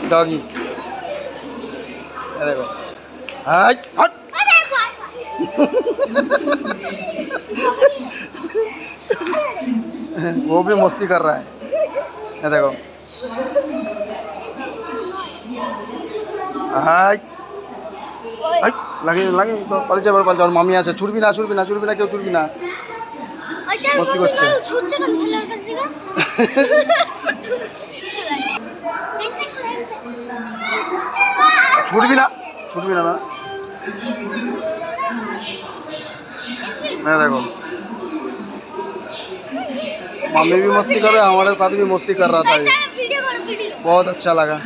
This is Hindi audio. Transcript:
डॉगी। देखो हट हट। वो भी मस्ती कर रहा है। ये देखो हट हट। लगे लगे तो पलचे और मामी আছে ছুড়বি না ছুড়বি না ছুড়বি না কেউ ছুড়বি না। মস্তি করছে। ছুড়বি না ছুড়বি না না। मैं देखो मम्मी भी मस्ती कर रहे, हमारे साथ भी मस्ती कर रहा था ये, बहुत अच्छा लगा।